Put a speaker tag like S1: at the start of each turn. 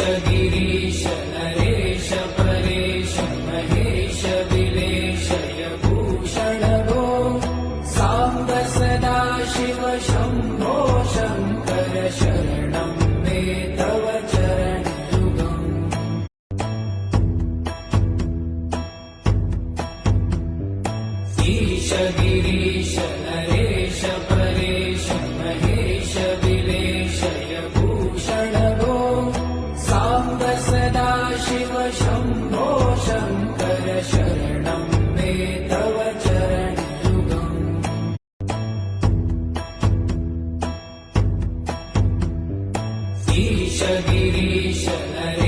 S1: गिरीश नरेश परेश महेश विलेशय भूषण गो सांब सदा शिव शंभो शंकर शरणं मे तव चरणयुगम्। ईश गिरीश नरेश परेश महेश विलेशय भूषण गो सांब सदा शिव शंभो शंकर शरणं मे तव चरणयुगम्। ईश गिरीश नरेश